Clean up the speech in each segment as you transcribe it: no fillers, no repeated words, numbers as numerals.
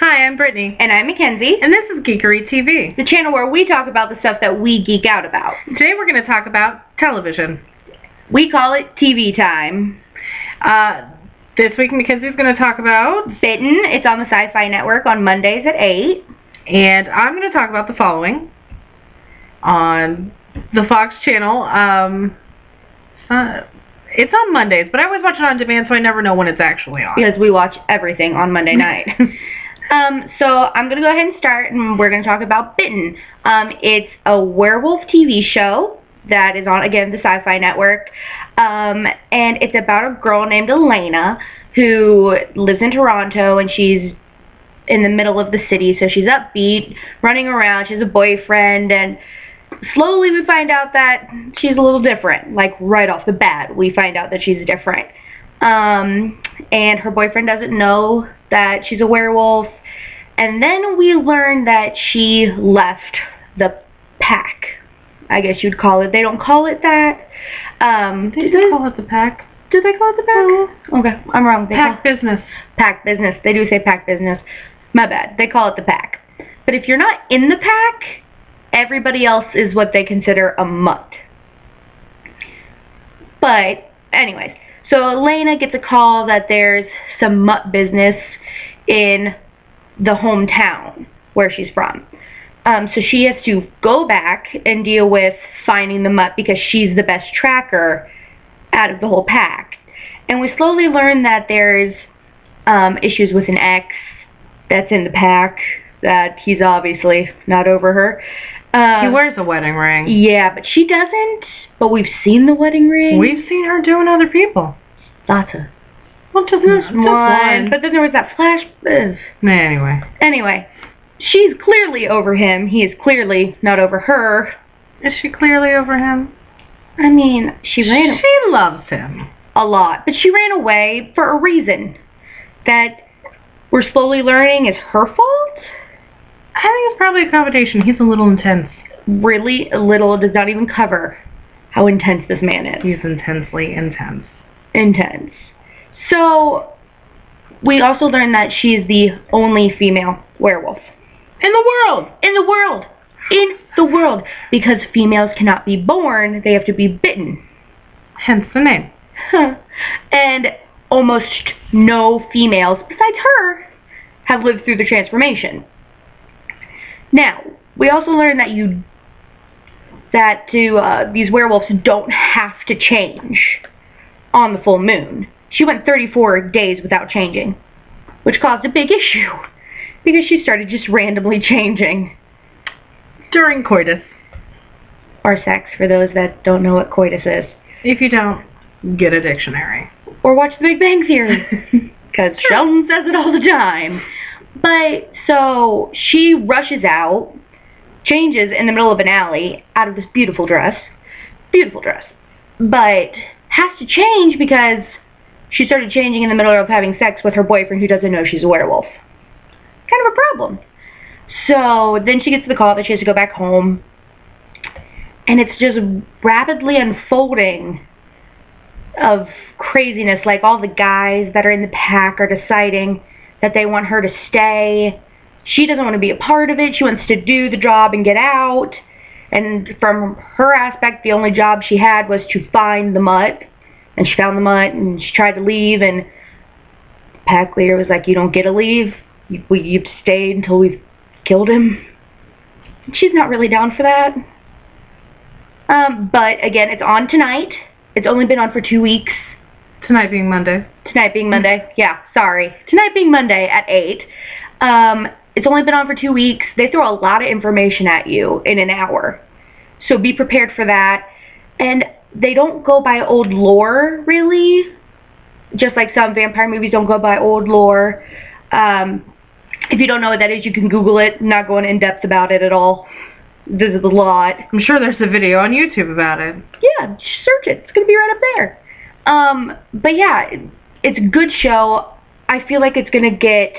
Hi, I'm Brittany. And I'm McKenzie. And this is Geekery TV, the channel where we talk about the stuff that we geek out about. Today we're going to talk about television. We call it TV time. This week Mackenzie's going to talk about Bitten. It's on the SyFy network on Mondays at 8. And I'm going to talk about the following on the Fox channel. It's on Mondays, but I always watch it on demand, so I never know when it's actually on. Because we watch everything on Monday night. So I'm going to go ahead and start, and we're going to talk about Bitten. It's a werewolf TV show that is on, again, the SyFy network. And it's about a girl named Elena who lives in Toronto, and she's in the middle of the city, so she's upbeat, running around. She has a boyfriend, and slowly we find out that she's a little different. Like, right off the bat, we find out that she's different. And her boyfriend doesn't know that she's a werewolf. And then we learn that she left the pack, I guess you'd call it. They don't call it that. They call it the pack. Do they call it the pack? Okay, I'm wrong. Pack business. Pack business. They do say pack business. My bad. They call it the pack. But if you're not in the pack, everybody else is what they consider a mutt. But, anyways, so Elena gets a call that there's some mutt business in the hometown where she's from. So she has to go back and deal with finding the mutt because she's the best tracker out of the whole pack. And we slowly learn that there's issues with an ex that's in the pack, that he's obviously not over her. He wears a wedding ring. Yeah, but she doesn't. But we've seen the wedding ring. We've seen her doing other people. Lots of. Well, just one. But then there was that flash. Anyway, she's clearly over him. He is clearly not over her. Is she clearly over him? I mean, she loves him a lot, but she ran away for a reason that we're slowly learning is her fault. I think it's probably a combination. He's a little intense. Really, a little does not even cover how intense this man is. He's intensely intense. Intense. So, we also learned that she's the only female werewolf. In the world! In the world! In the world! Because females cannot be born, they have to be bitten. Hence the name. And almost no females, besides her, have lived through the transformation. Now, we also learned that these werewolves don't have to change on the full moon. She went 34 days without changing, which caused a big issue because she started just randomly changing. During coitus. Or sex, for those that don't know what coitus is. If you don't, get a dictionary. Or watch The Big Bang Theory, because Sheldon says it all the time. But, so, she rushes out, changes in the middle of an alley out of this beautiful dress, but has to change because she started changing in the middle of having sex with her boyfriend who doesn't know she's a werewolf. Kind of a problem. So, then she gets the call that she has to go back home, and it's just rapidly unfolding of craziness. Like, all the guys that are in the pack are deciding that they want her to stay. She doesn't want to be a part of it. She wants to do the job and get out. And from her aspect, the only job she had was to find the mutt. And she found the mutt, and she tried to leave, and the pack leader was like, you don't get to leave. You have to stay until we've killed him. She's not really down for that. But, again, it's on tonight. It's only been on for 2 weeks. Tonight being Monday. Yeah, sorry. Tonight being Monday at 8. It's only been on for 2 weeks. They throw a lot of information at you in an hour. So be prepared for that. And they don't go by old lore, really. Just like some vampire movies don't go by old lore. If you don't know what that is, you can Google it. I'm not going in depth about it at all. This is a lot. I'm sure there's a video on YouTube about it. Yeah, search it. It's going to be right up there. But yeah, it's a good show. I feel like it's going to get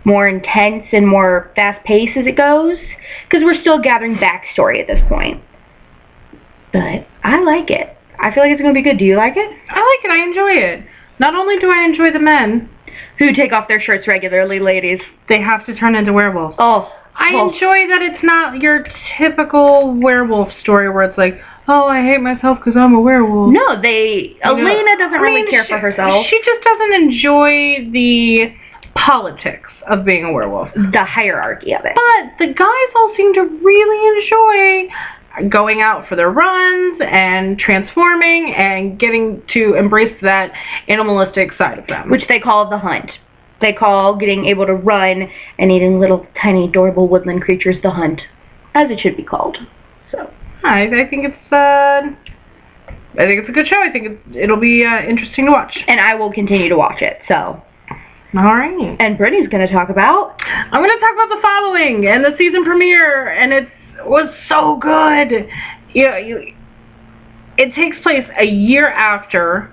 more intense and more fast-paced as it goes, because we're still gathering backstory at this point. But I like it. I feel like it's going to be good. Do you like it? I like it. I enjoy it. Not only do I enjoy the men, who take off their shirts regularly, ladies. They have to turn into werewolves. Oh. I enjoy that it's not your typical werewolf story where it's like, oh, I hate myself because I'm a werewolf. No, Elena doesn't really care for herself. She just doesn't enjoy the politics of being a werewolf. The hierarchy of it. But the guys all seem to really enjoy going out for their runs and transforming and getting to embrace that animalistic side of them. Which they call the hunt. They call getting able to run and eating little tiny adorable woodland creatures the hunt, as it should be called. So I think it's a good show. I think it'll be interesting to watch, and I will continue to watch it. So all right. And Brittany's going to talk about. I'm going to talk about The Following and the season premiere, and it was so good. It takes place a year after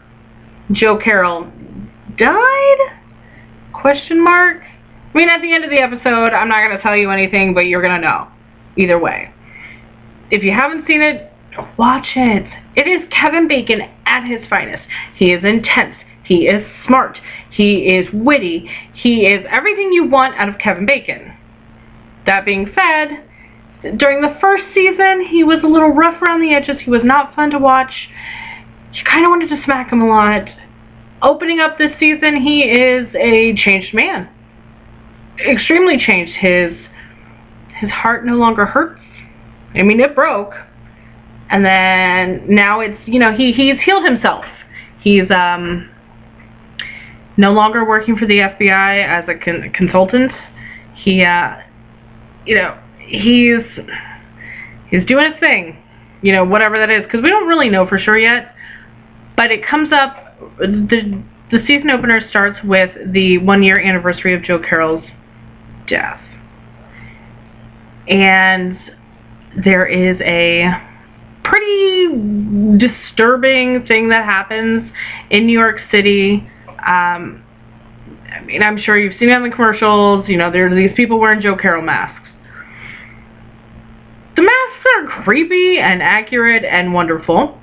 Joe Carroll died. Question mark? I mean, at the end of the episode, I'm not going to tell you anything, but you're going to know. Either way. If you haven't seen it, watch it. It is Kevin Bacon at his finest. He is intense. He is smart. He is witty. He is everything you want out of Kevin Bacon. That being said, during the first season, he was a little rough around the edges. He was not fun to watch. You kind of wanted to smack him a lot. Opening up this season, he is a changed man. Extremely changed. His heart no longer hurts. I mean, it broke. And then now it's, he's healed himself. He's no longer working for the FBI as a consultant. He, he's doing his thing. Whatever that is. Because we don't really know for sure yet. But it comes up. The season opener starts with the 1-year anniversary of Joe Carroll's death. And there is a pretty disturbing thing that happens in New York City. I mean, I'm sure you've seen it in the commercials. There are these people wearing Joe Carroll masks. The masks are creepy and accurate and wonderful.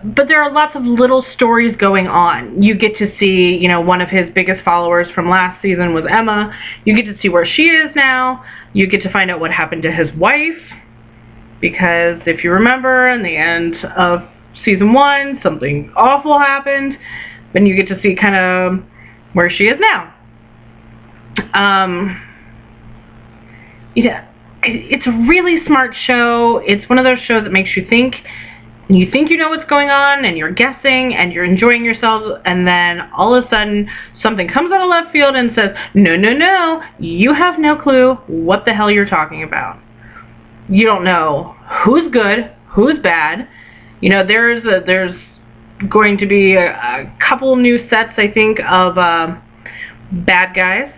But there are lots of little stories going on. You get to see, one of his biggest followers from last season was Emma. You get to see where she is now. You get to find out what happened to his wife. Because if you remember, in the end of season 1, something awful happened. Then you get to see kind of where she is now. It's a really smart show. It's one of those shows that makes you think. You think you know what's going on, and you're guessing, and you're enjoying yourself, and then all of a sudden, something comes out of left field and says, no, you have no clue what the hell you're talking about. You don't know who's good, who's bad. There's going to be a couple new sets, I think, of bad guys.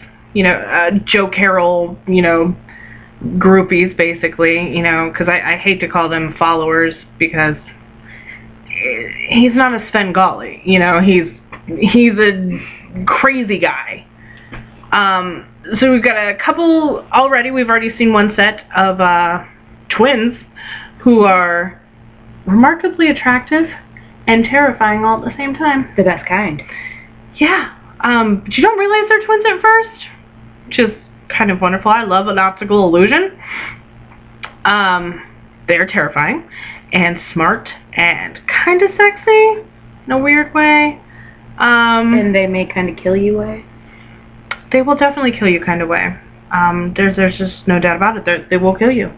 Joe Carroll, groupies, basically, because I hate to call them followers, because he's not a Svengali, he's a crazy guy. So we've got a couple already. We've already seen one set of twins who are remarkably attractive and terrifying all at the same time. The best kind. Yeah. But you don't realize they're twins at first, which is kind of wonderful. I love an optical illusion. They're terrifying and smart and kind of sexy in a weird way. And they may kind of kill you way. They will definitely kill you kind of way. There's just no doubt about it. They will kill you.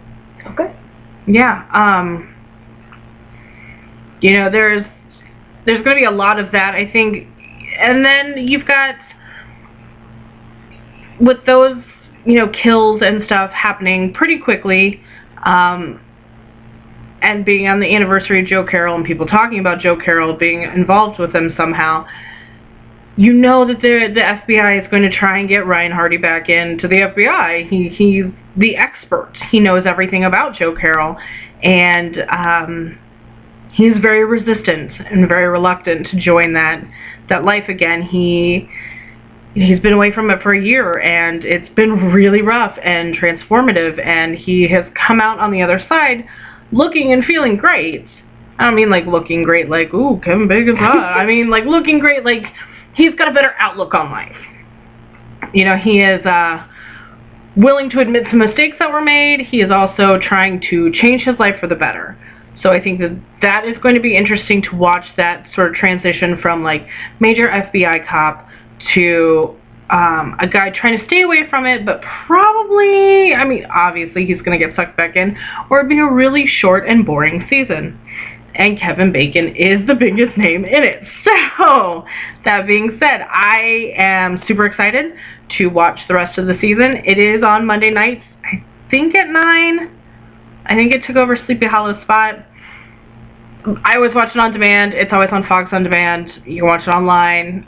Okay. Yeah. There's going to be a lot of that, I think. And then you've got, with those, kills and stuff happening pretty quickly, and being on the anniversary of Joe Carroll and people talking about Joe Carroll being involved with them somehow, that the FBI is going to try and get Ryan Hardy back into the FBI. He's the expert. He knows everything about Joe Carroll, and he's very resistant and very reluctant to join that life again. He's been away from it for a year, and it's been really rough and transformative, and he has come out on the other side looking and feeling great. I don't mean like looking great like, ooh, Kevin Bacon's hot. I mean like looking great like he's got a better outlook on life. You know, he is willing to admit some mistakes that were made. He is also trying to change his life for the better. So I think that is going to be interesting to watch, that sort of transition from like major FBI cop to a guy trying to stay away from it, but probably, I mean, obviously he's going to get sucked back in, or it'd be a really short and boring season. And Kevin Bacon is the biggest name in it. So, that being said, I am super excited to watch the rest of the season. It is on Monday nights, I think at 9. I think it took over Sleepy Hollow's spot. I always watch it on demand. It's always on Fox On Demand. You can watch it online.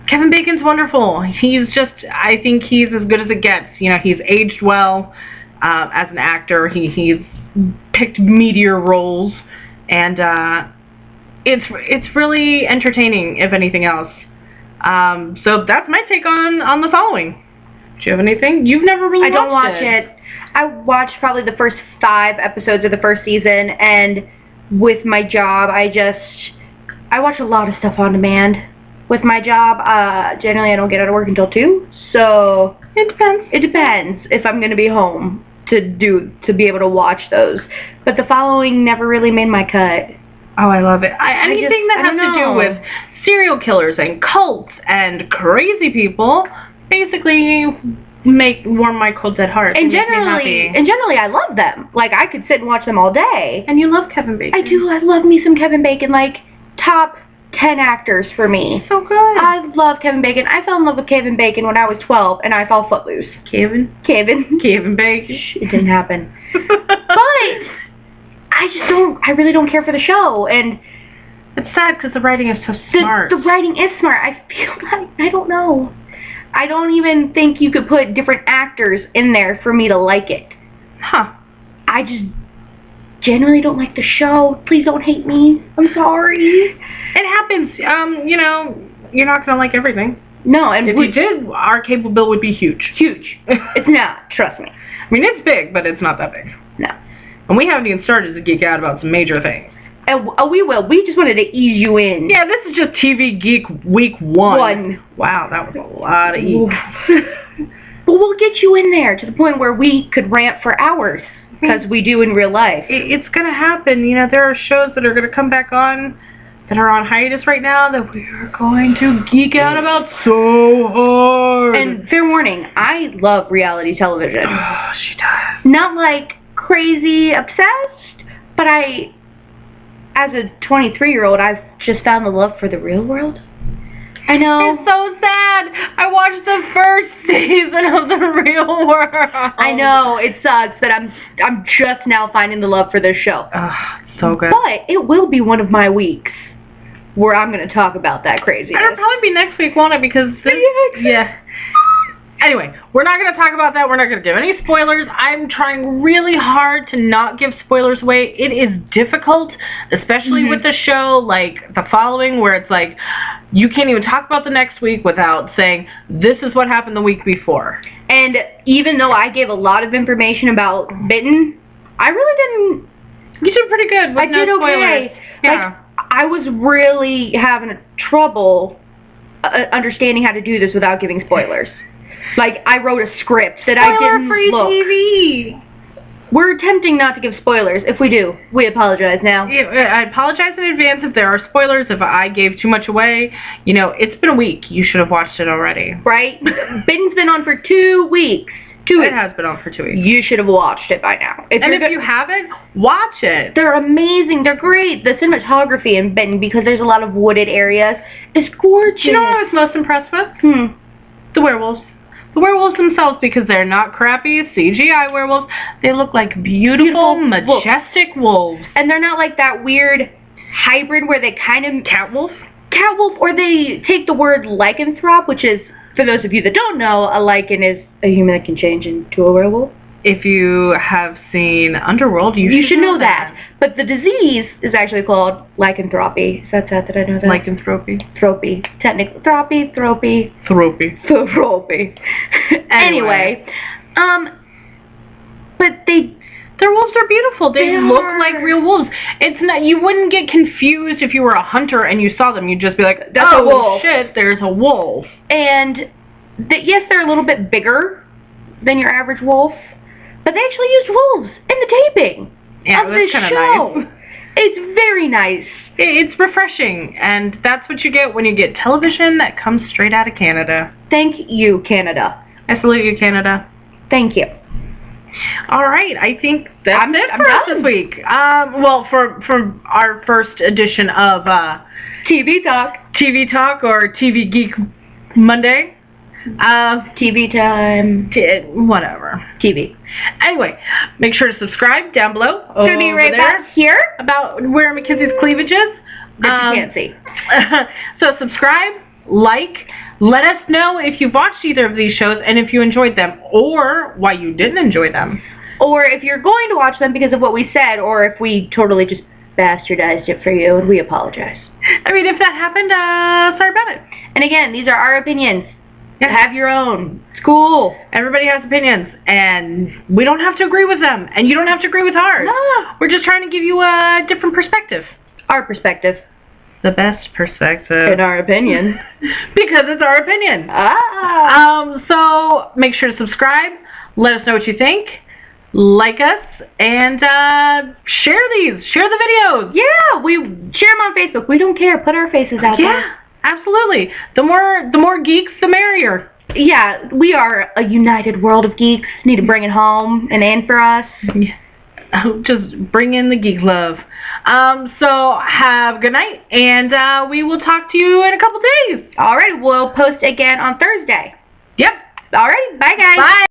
Kevin Bacon's wonderful. He's just, I think he's as good as it gets. You know, he's aged well as an actor. He's picked meteor roles, and it's really entertaining, if anything else. So that's my take on the following. Do you have anything? You've never really watched it. I don't watch it. I watched probably the first 5 episodes of the first season, and with my job, I watch a lot of stuff on demand. With my job, generally I don't get out of work until 2, so it depends. It depends if I'm going to be home to be able to watch those. But the following never really made my cut. Oh, I love it. Anything that has to do with serial killers and cults and crazy people basically warm my cold dead heart. And generally I love them. Like, I could sit and watch them all day. And you love Kevin Bacon. I do. I love me some Kevin Bacon. Like, top 10 actors for me. So good. I love Kevin Bacon. I fell in love with Kevin Bacon when I was 12, and I saw Footloose. Kevin Bacon. It didn't happen. But I really don't care for the show, and it's sad because the writing is so smart. The writing is smart. I feel like, I don't know. I don't even think you could put different actors in there for me to like it. Huh. I just generally don't like the show. Please don't hate me. I'm sorry. It happens. You know, you're not going to like everything. No, and if we did, our cable bill would be huge. Huge. It's not. Trust me. I mean, it's big, but it's not that big. No. And we haven't even started to geek out about some major things. And we will. We just wanted to ease you in. Yeah, this is just TV Geek Week 1. Wow, that was a lot of eeks. But we'll get you in there to the point where we could rant for hours, because we do in real life. It's going to happen. You know, there are shows that are going to come back on that are on hiatus right now that we are going to geek out about so hard. And fair warning, I love reality television. Oh, she does. Not like crazy obsessed, but as a 23-year-old, I've just found the love for the real world. I know. It's so sad. I watched the first season of The Real World. I know. It sucks that I'm just now finding the love for this show. So good. But it will be one of my weeks where I'm going to talk about that craziness. It'll probably be next week, won't it? Because yeah. Anyway, we're not going to talk about that. We're not going to give any spoilers. I'm trying really hard to not give spoilers away. It is difficult, especially with the show like The Following, where it's like, you can't even talk about the next week without saying, this is what happened the week before. And even though I gave a lot of information about Bitten, I really didn't. You did pretty good with no spoilers. Okay. Yeah. Like, I was really having trouble understanding how to do this without giving spoilers. Like, I wrote a script that I didn't look. TV. We're attempting not to give spoilers. If we do, we apologize now. Yeah, I apologize in advance if there are spoilers, if I gave too much away. You know, it's been a week. You should have watched it already. Right? Bitten's been on for 2 weeks. 2 weeks. It has been on for 2 weeks. You should have watched it by now. If you haven't, watch it. They're amazing. They're great. The cinematography in Bitten, because there's a lot of wooded areas, is gorgeous. You know what I was most impressed with? The werewolves. The werewolves themselves, because they're not crappy CGI werewolves. They look like beautiful majestic wolves. And they're not like that weird hybrid where they kind of... Catwolf, or they take the word lycanthrope, which is, for those of you that don't know, a lycan is a human that can change into a werewolf. If you have seen Underworld, you should know that. But the disease is actually called lycanthropy. Is that sad that I know that? Lycanthropy. Thropy. Technically. Thropy. Thropy. Anyway. But Their wolves are beautiful. They look like real wolves. It's not. You wouldn't get confused if you were a hunter and you saw them. You'd just be like, "That's a wolf." Shit, there's a wolf. And yes, they're a little bit bigger than your average wolf, but they actually used wolves in the taping of this show. Nice. It's very nice. It's refreshing, and that's what you get when you get television that comes straight out of Canada. Thank you, Canada. I salute you, Canada. Thank you. All right, I think that's it for us this week. Well, for our first edition of TV Talk or TV Geek Monday. TV time. Whatever. TV. Anyway, make sure to subscribe down below. It's going to be right back here. About where McKenzie's cleavage is. That you can't see. So subscribe, like, let us know if you've watched either of these shows and if you enjoyed them or why you didn't enjoy them. Or if you're going to watch them because of what we said, or if we totally just bastardized it for you, and we apologize. I mean, if that happened, sorry about it. And again, these are our opinions. Have your own. It's cool. Everybody has opinions, and we don't have to agree with them, and you don't have to agree with ours. No. We're just trying to give you a different perspective. Our perspective. The best perspective. In our opinion. Because it's our opinion. So make sure to subscribe. Let us know what you think. Like us, and share these. Share the videos. Yeah, we share them on Facebook. We don't care. Put our faces out there. Yeah. Absolutely. The more geeks, the merrier. Yeah, we are a united world of geeks. Need to bring it home and in for us. Just bring in the geek love. So have a good night, and we will talk to you in a couple days. All right, we'll post again on Thursday. Yep. All right, bye guys. Bye.